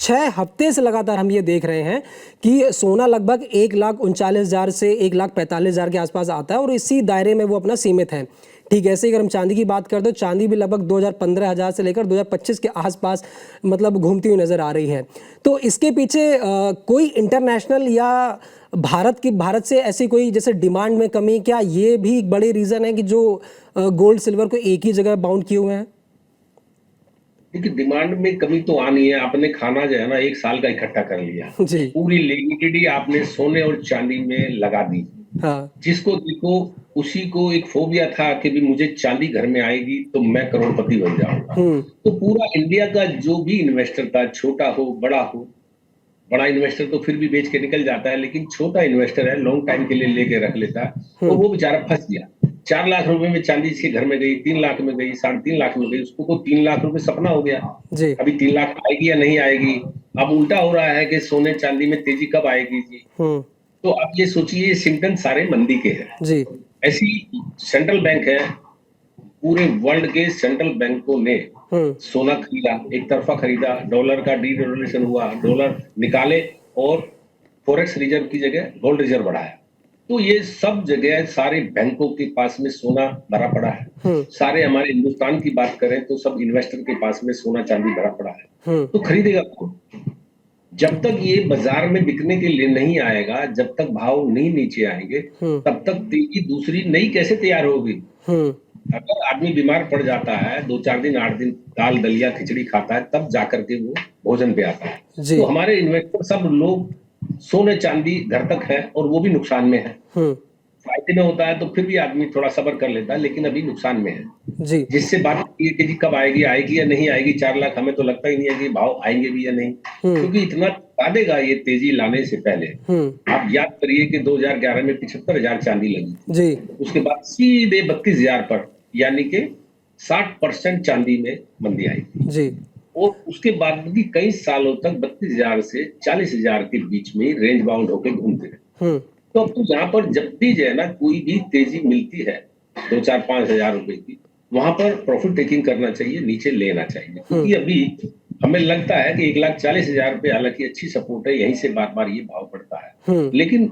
6 हफ्ते से लगातार हम ये देख रहे हैं कि सोना लगभग 1,39,000 से 1,45,000 के आसपास आता है और इसी दायरे में वो अपना सीमित है। ठीक है, ऐसे ही अगर हम चांदी की बात करें तो चांदी भी लगभग 2015,000 से लेकर 2025 के आसपास मतलब घूमती हुई नजर आ रही है। तो इसके पीछे कोई इंटरनेशनल या भारत से ऐसी कोई जैसे डिमांड में कमी, क्या ये भी एक बड़ी रीजन है कि जो गोल्ड सिल्वर को एक ही जगह बाउंड किए हुए हैं? देखिए, डिमांड में कमी तो आनी है। आपने खाना जो है ना 1 साल का इकट्ठा कर लिया, जी। पूरी लिक्विडिटी आपने सोने और चांदी में लगा दी। हाँ। जिसको देखो उसी को एक फोबिया था कि भी मुझे चांदी घर में आएगी तो मैं करोड़पति बन जाऊंगा। हम्म। तो पूरा इंडिया का जो भी इन्वेस्टर था, छोटा हो बड़ा हो, बड़ा इन्वेस्टर तो फिर भी बेच के निकल जाता है, लेकिन छोटा इन्वेस्टर है लॉन्ग टाइम के लिए लेके रख लेता है, और हम्म। वो बेचारा फंस गया। 4 लाख रुपए में चांदी इसके घर में गई, 3 लाख में गई, 3.5 लाख में गई, उसको तो 3 लाख रुपए सपना हो गया। जी। अभी 3 लाख आएगी या नहीं आएगी। अब उल्टा हो रहा है कि सोने चांदी में तेजी कब आएगी जी। हम्म। तो आप ये सोचिए, ये सिम्टम्स सारे मंदी के हैं। जी। ऐसी सेंट्रल बैंक है, पूरे वर्ल्ड के सेंट्रल बैंकों ने हम्म। सोना खरीदा, एक तरफा खरीदा, डॉलर का डी डॉलरेशन हुआ, डॉलर निकाले और फॉरेक्स रिजर्व की जगह गोल्ड रिजर्व बढ़ाया। तो ये सब जगह सारे बैंकों के पास में सोना भरा पड़ा है। हम्म। सारे हमारे हिंदुस्तान की बात करें तो सब इन्वेस्टर के पास में सोना चांदी भरा पड़ा है। हम्म। तो खरीदेगा कौन? जब तक ये बाजार में बिकने के लिए नहीं आएगा, जब तक भाव नहीं नीचे आएंगे, हम्म। तब तक तेजी दूसरी नई कैसे तैयार होगी? हम्म। अगर आदमी बीमार पड़ जाता है, 2-4 दिन 8 दिन दाल दलिया खिचड़ी खाता है, तब जाकर के वो भोजन पे आता है। जी। तो हमारे इन्वेस्टर सब लोग सोने चांदी घर तक है और वो भी नुकसान में है। हम्म। फायदे में होता है तो फिर भी आदमी थोड़ा सब्र कर लेता है, लेकिन अभी नुकसान में है। जी। जिससे बात की कि जी कब आएगी, आएगी या नहीं आएगी 4 लाख, हमें तो लगता ही नहीं है कि भाव आएंगे भी या नहीं, हम्म। क्योंकि इतना बता देगा ये तेजी लाने से पहले। हम्म। आप याद करिए कि 2011 में 75,000 चांदी लगी थी, जी। उसके बाद सीधे 32,000 पर, यानी कि 60% चांदी में मंदी आई थी। जी। और उसके बाद भी कई सालों तक 32,000 से 40,000 के बीच में रेंज बाउंड होकर घूमते रहे। हम्म। तो अब तो यहाँ पर जब भी जो है ना कोई भी तेजी मिलती है 2-4-5 हजार रुपए की, वहां पर प्रॉफिट टेकिंग करना चाहिए, नीचे लेना चाहिए, क्योंकि अभी हमें लगता है कि 1,40,000 रुपए हालांकि अच्छी सपोर्ट है, यहीं से बार बार ये भाव बढ़ता है। हम्म। लेकिन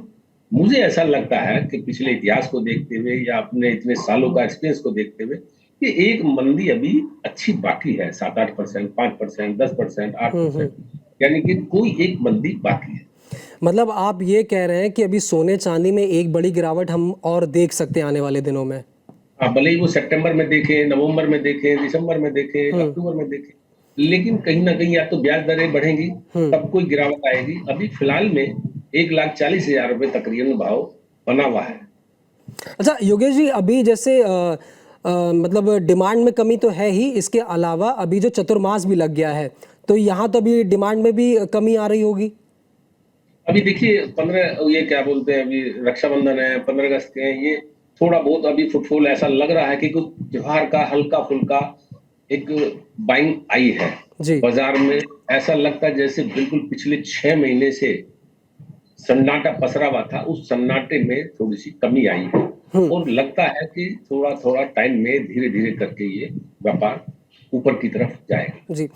मुझे ऐसा लगता है कि पिछले इतिहास को देखते हुए या अपने इतने सालों का एक्सपीरियंस को देखते हुए कि एक मंदी अभी अच्छी बाकी है, 7-8%, 5%, 10%, आठ हम्म। परसेंट यानी कि कोई एक मंदी बाकी है। मतलब आप ये कह रहे हैं कि अभी सोने चांदी में एक बड़ी गिरावट हम और देख सकते हैं आने वाले दिनों में? हाँ, भले ही वो सितंबर में देखें, नवंबर में देखें, दिसंबर में देखें, हम्म। अक्टूबर में देखें, लेकिन कहीं ना कहीं या तो ब्याज दरें बढ़ेंगी, हम्म। तब कोई गिरावट आएगी। अभी फिलहाल में 1,40,000 रुपए तकरीबन भाव बना हुआ है। अच्छा योगेश जी, अभी जैसे मतलब डिमांड में कमी तो है ही, इसके अलावा अभी जो चतुर्मास भी लग गया है, तो यहाँ तो अभी डिमांड में भी कमी आ रही होगी। अभी देखिए 15, ये क्या बोलते हैं, अभी रक्षाबंधन है, 15 अगस्त के हैं, ये थोड़ा बहुत अभी फुटफॉल ऐसा लग रहा है कि कुछ त्योहार का हल्का फुल्का एक बाइंग आई है जी। बाजार में। ऐसा लगता है जैसे बिल्कुल पिछले 6 महीने से सन्नाटा पसरा हुआ था, उस सन्नाटे में थोड़ी सी कमी आई है। हम्म। और लगता है कि थोड़ा थोड़ा टाइम में धीरे धीरे करके ये व्यापार ऊपर की तरफ जाएगा। जी।